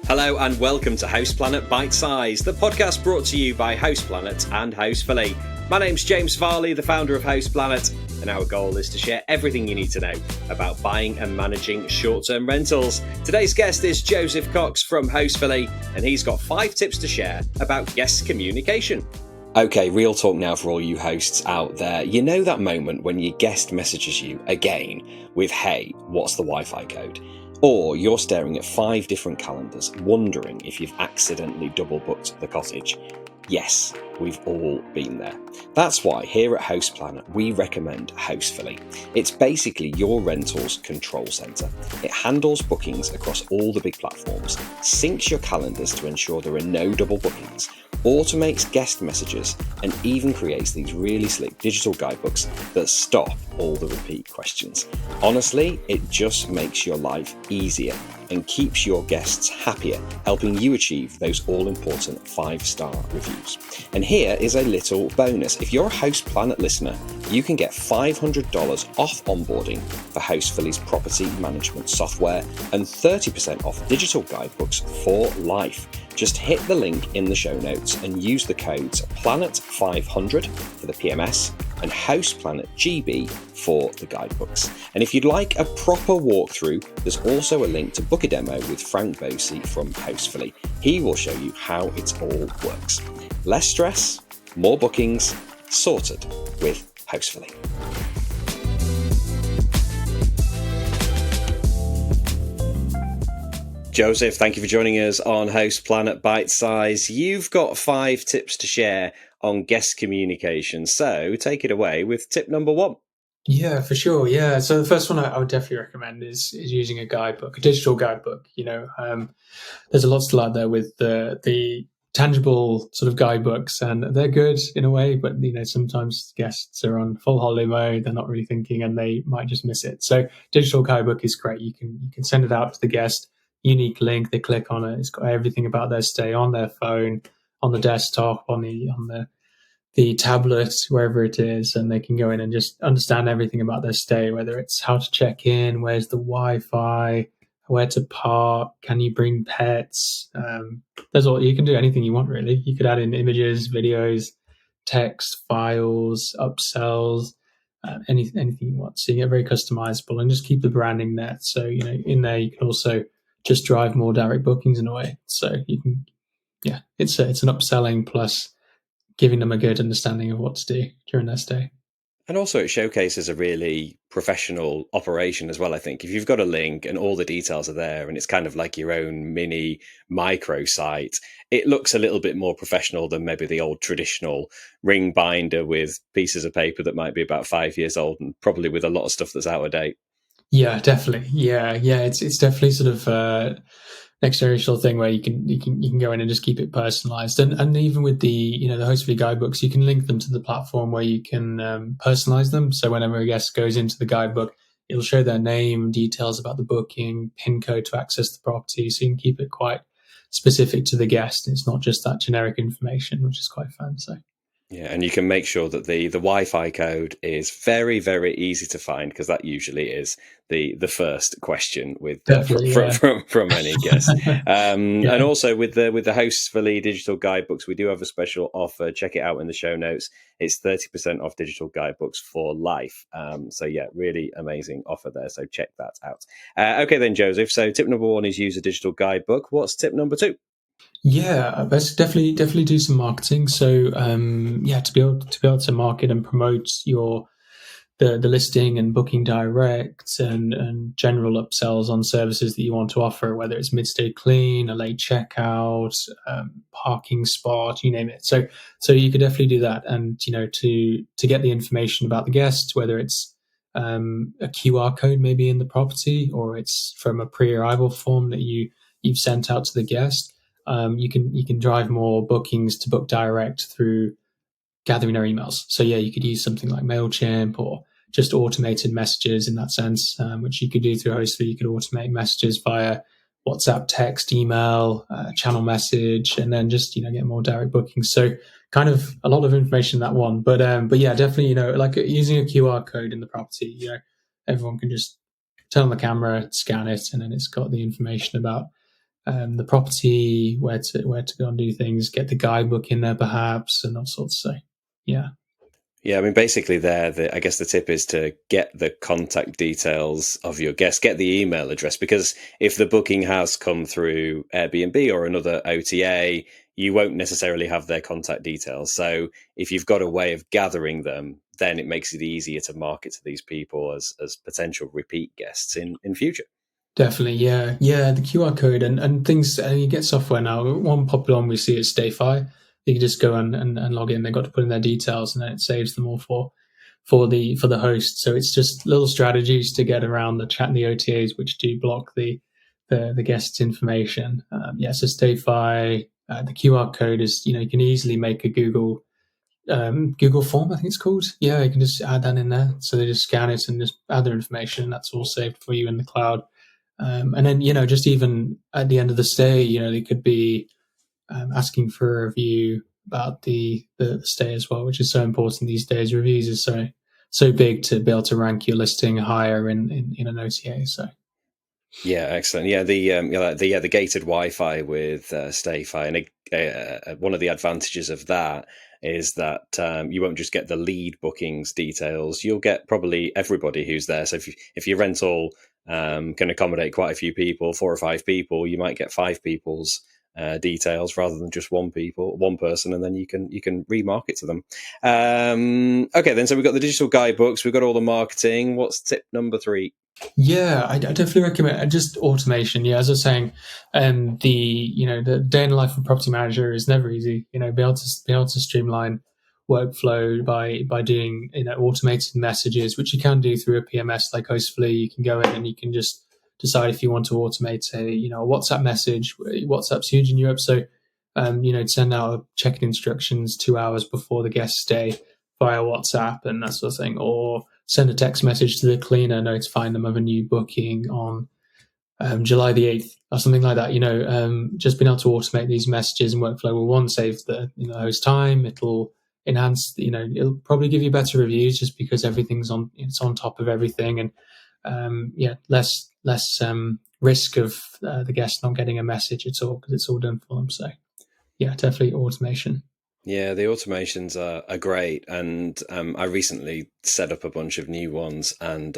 Hello and welcome to Host Planet Bitesize, the podcast brought to you by Host Planet and Hostfully. My name's James Farley, the founder of Host Planet, and our goal is to share everything you need to know about buying and managing short-term rentals. Today's guest is Joseph Cox from Hostfully, and he's got 5 tips to share about guest communication. Okay, real talk now for all you hosts out there. You know that moment when your guest messages you again with, "Hey, what's the Wi-Fi code?" Or you're staring at 5 different calendars, wondering if you've accidentally double booked the cottage. Yes, we've all been there. That's why here at Host Planet, we recommend Hostfully. It's basically your rentals control center. It handles bookings across all the big platforms, syncs your calendars to ensure there are no double bookings, automates guest messages, and even creates these really slick digital guidebooks that stop all the repeat questions. Honestly, it just makes your life easier and keeps your guests happier, helping you achieve those all-important 5-star reviews. And here is a little bonus. If you're a Host Planet listener, you can get $500 off onboarding for Hostfully's property management software and 30% off digital guidebooks for life. Just hit the link in the show notes and use the codes PLANET500 for the PMS and Host Planet GB for the guidebooks. And if you'd like a proper walkthrough, there's also a link to book a demo with Frank Bosey from Hostfully. He will show you how it all works. Less stress, more bookings, sorted with Hostfully. Joseph, thank you for joining us on Host Planet Bitesize. You've got 5 tips to share on guest communication, so take it away with tip number 1. Yeah, for sure. Yeah. So the first one I would definitely recommend is using a guidebook, a digital guidebook. There's a lot to like there with the tangible sort of guidebooks, and they're good in a way, but sometimes guests are on full holiday mode, they're not really thinking, and they might just miss it. So digital guidebook is great. You can send it out to the guest, unique link, they click on it, it's got everything about their stay on their phone, on the desktop, on the tablet, wherever it is, and they can go in and just understand everything about their stay, whether it's how to check in, where's the Wi-Fi, where to park, can you bring pets. There's all, you can do anything you want, really. You could add in images, videos, text, files, upsells, anything you want. So you get very customizable and just keep the branding there. So, in there you can also just drive more direct bookings in a way. So you can, it's an upselling plus giving them a good understanding of what to do during their stay. And also it showcases a really professional operation as well, I think. If you've got a link and all the details are there and it's kind of like your own mini micro site, it looks a little bit more professional than maybe the old traditional ring binder with pieces of paper that might be about 5 years old and probably with a lot of stuff that's out of date. Yeah, definitely. Yeah. It's definitely sort of next generational thing where you can go in and just keep it personalized, and even with the the Hostfully guidebooks, you can link them to the platform where you can personalize them. So whenever a guest goes into the guidebook, it'll show their name, details about the booking, PIN code to access the property. So you can keep it quite specific to the guest. It's not just that generic information, which is quite fun. So. Yeah, and you can make sure that the Wi-Fi code is very, very easy to find, because that usually is the first question with from any guest. And also with the Hostfully digital guidebooks, we do have a special offer. Check it out in the show notes. It's 30% off digital guidebooks for life. So yeah, really amazing offer there. So check that out. Okay then, Joseph. So tip number 1 is use a digital guidebook. What's tip number 2? Yeah, let's definitely do some marketing. So to be able to market and promote the listing and booking direct and general upsells on services that you want to offer, whether it's mid-stay clean, a late checkout, parking spot, you name it. So you could definitely do that, and to get the information about the guest, whether it's a QR code maybe in the property, or it's from a pre-arrival form that you've sent out to the guest. You can drive more bookings to book direct through gathering their emails. So yeah, you could use something like MailChimp or just automated messages in that sense, which you could do through Hostfully. You could automate messages via WhatsApp, text, email, channel message, and then just get more direct bookings. So kind of a lot of information in that one. But yeah, definitely like using a QR code in the property. Everyone can just turn on the camera, scan it, and then it's got the information about the property, where to go and do things, get the guidebook in there perhaps, and all sorts. So yeah. Yeah, I mean, basically, I guess the tip is to get the contact details of your guest, get the email address, because if the booking has come through Airbnb or another OTA, you won't necessarily have their contact details. So if you've got a way of gathering them, then it makes it easier to market to these people as potential repeat guests in future. Definitely, yeah. The QR code and things. You get software now. One popular one we see is StayFi. You can just go and log in. They've got to put in their details, and then it saves them all for the host. So it's just little strategies to get around the chat and the OTAs, which do block the guest's information. So StayFi. The QR code is, you can easily make a Google form, I think it's called. Yeah, you can just add that in there. So they just scan it and just add their information, and that's all saved for you in the cloud. And then, just even at the end of the stay, they could be asking for a review about the stay as well, which is so important these days. Reviews is so big to be able to rank your listing higher in an OTA. So Yeah, excellent. Yeah, the gated Wi-Fi with StayFi, and one of the advantages of that is that you won't just get the lead bookings details; you'll get probably everybody who's there. So if your rental can accommodate quite a few people, 4 or 5 people, you might get 5 people's details rather than just one person, and then you can remarket to them. Okay, then so we've got the digital guidebooks, we've got all the marketing. What's tip number 3? yeah, I definitely recommend just automation. Yeah, as I was saying, the day in the life of a property manager is never easy. Be able to streamline workflow by doing automated messages, which you can do through a PMS like Hostfully. You can go in and you can just decide if you want to automate a WhatsApp message. WhatsApp's huge in Europe, so send out check-in instructions 2 hours before the guest stay via WhatsApp and that sort of thing, or send a text message to the cleaner notifying them of a new booking on July the 8th or something like that. Just being able to automate these messages and workflow will, one, save the host time. It'll enhance, it'll probably give you better reviews just because it's on top of everything, and less risk of the guest not getting a message at all because it's all done for them. So yeah, definitely automation. Yeah, the automations are great, and I recently set up a bunch of new ones. And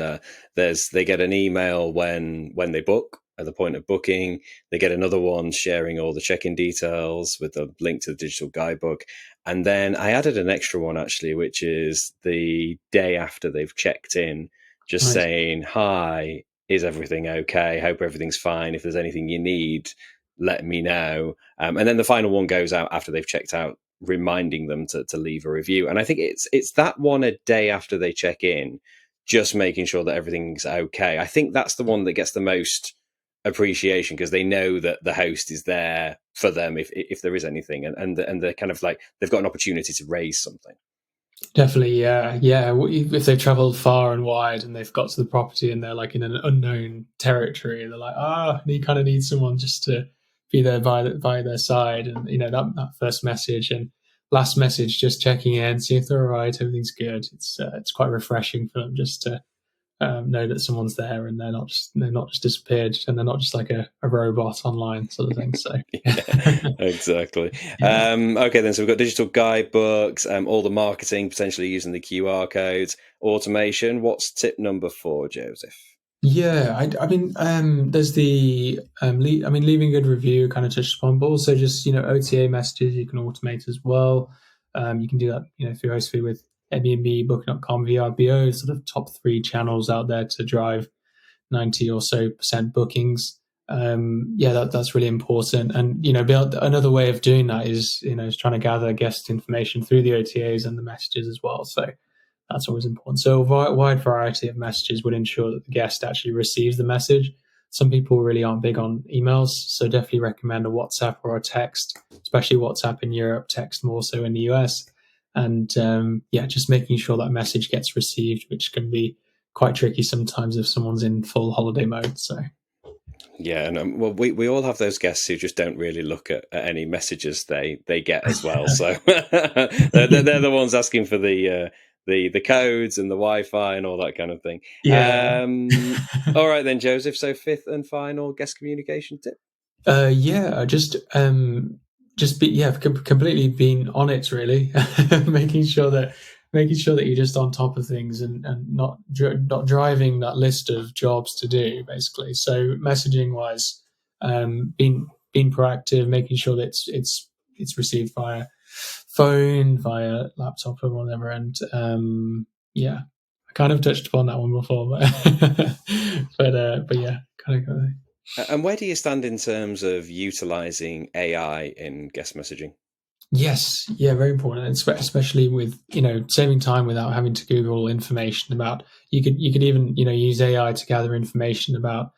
they get an email when they book at the point of booking. They get another one sharing all the check-in details with a link to the digital guidebook, and then I added an extra one actually, which is the day after they've checked in, just Nice. saying, "Hi, is everything okay? Hope everything's fine. If there's anything you need, let me know." And then the final one goes out after they've checked out, reminding them to leave a review. And I think it's that one a day after they check in, just making sure that everything's okay. I think that's the one that gets the most appreciation because they know that the host is there for them if there is anything, and they're kind of like they've got an opportunity to raise something. Definitely, yeah. If they've travelled far and wide and they've got to the property and they're like in an unknown territory, they're like, you kind of need someone just to be there by their side, and that first message and last message, just checking in, see if they're all right, everything's good. It's quite refreshing for them just to know that someone's there and they're not just disappeared and they're not just like a robot online sort of thing. So Yeah, exactly. yeah. Okay, then so we've got digital guidebooks, all the marketing potentially using the QR codes, automation. What's tip number 4, Joseph? Yeah, I mean, there's leaving a good review kind of touched upon, but also just OTA messages you can automate as well. You can do that through Hostfully with Airbnb, Booking.com, VRBO, sort of top 3 channels out there to drive 90 or so percent bookings. That's really important. And another way of doing that is trying to gather guest information through the OTAs and the messages as well. So that's always important. So a wide variety of messages would ensure that the guest actually receives the message. Some people really aren't big on emails, so definitely recommend a WhatsApp or a text, especially WhatsApp in Europe, text more so in the US. And just making sure that message gets received, which can be quite tricky sometimes if someone's in full holiday mode. So Yeah, and well, we all have those guests who just don't really look at any messages they get as well. So they're the ones asking for the codes and the Wi-Fi and all that kind of thing. yeah. All right then, Joseph. So 5th and final guest communication tip. Yeah, completely being on it really, making sure that you're just on top of things and not driving that list of jobs to do basically. So messaging wise, being proactive, making sure that it's received via phone, via laptop or whatever, and yeah, I kind of touched upon that one before, but yeah, kind of. And where do you stand in terms of utilizing AI in guest messaging? Yes, yeah, very important, especially with saving time without having to Google information about. You could even use AI to gather information about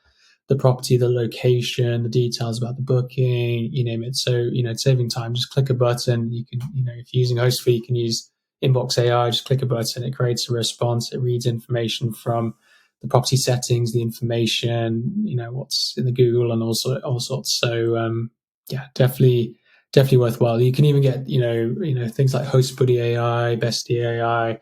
the property, the location, the details about the booking, you name it. So saving time, just click a button. You can if you're using Hostfully, you can use Inbox AI. Just click a button, it creates a response. It reads information from the property settings, the information, what's in the Google, and also all sorts. So yeah, definitely worthwhile. You can even get things like Hostfully AI, Bestie AI.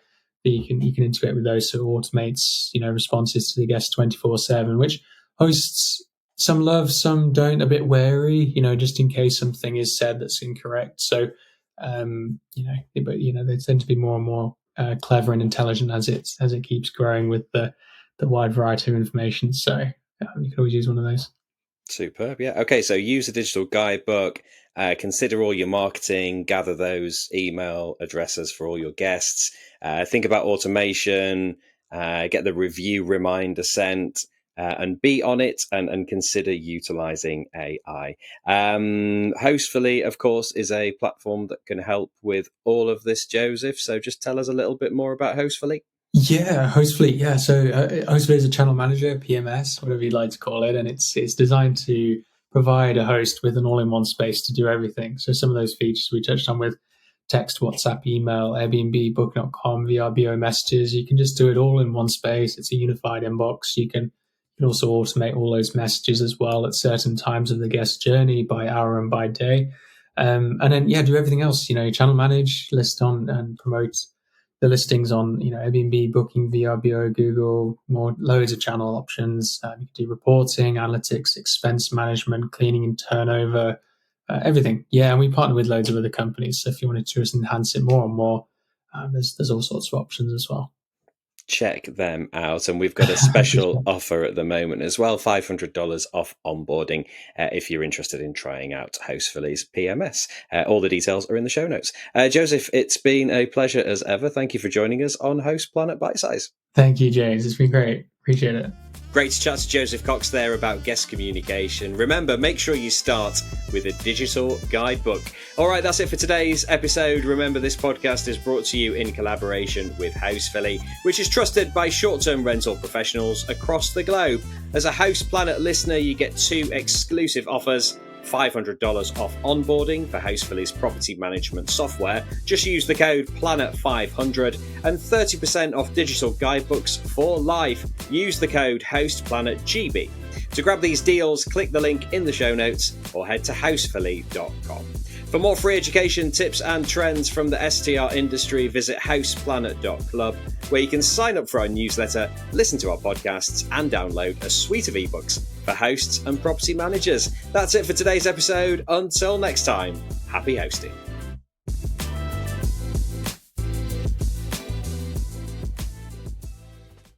That you can integrate with those, so it automates responses to the guests 24/7, which hosts some love, some don't. A bit wary, just in case something is said that's incorrect. So but they tend to be more and more clever and intelligent as it keeps growing with the wide variety of information. So you can always use one of those. Superb. Yeah. Okay. So use a digital guidebook, consider all your marketing, gather those email addresses for all your guests, think about automation, get the review reminder sent, and be on it and consider utilizing AI. Hostfully, of course, is a platform that can help with all of this, Joseph. So just tell us a little bit more about Hostfully. Yeah, Hostfully. Yeah, so Hostfully is a channel manager, PMS, whatever you'd like to call it, and it's designed to provide a host with an all-in-one space to do everything. So some of those features we touched on with text, WhatsApp, email, Airbnb, Book.com, VRBO messages, you can just do it all in one space. It's a unified inbox. You can also automate all those messages as well at certain times of the guest journey by hour and by day. And then do everything else. Channel manage, list on and promote the listings on Airbnb, Booking, VRBO, Google, loads of channel options. You can do reporting, analytics, expense management, cleaning and turnover, everything. Yeah, and we partner with loads of other companies. So if you wanted to just enhance it more and more, there's all sorts of options as well. Check them out. And we've got a special offer at the moment as well, $500 off onboarding if you're interested in trying out Hostfully's PMS. All the details are in the show notes. Joseph, it's been a pleasure as ever. Thank you for joining us on Host Planet Bitesize. Thank you, James. It's been great. Appreciate it. Great to chat to Joseph Cox there about guest communication. Remember, make sure you start with a digital guidebook. All right, that's it for today's episode. Remember, this podcast is brought to you in collaboration with Hostfully, which is trusted by short-term rental professionals across the globe. As a Host Planet listener, you get 2 exclusive offers. $500 off onboarding for Hostfully's property management software. Just use the code PLANET500 and 30% off digital guidebooks for life. Use the code HostPlanetGB. To grab these deals, click the link in the show notes or head to hostfully.com. For more free education, tips and trends from the STR industry, visit houseplanet.club, where you can sign up for our newsletter, listen to our podcasts, and download a suite of ebooks for hosts and property managers. That's it for today's episode. Until next time, happy hosting.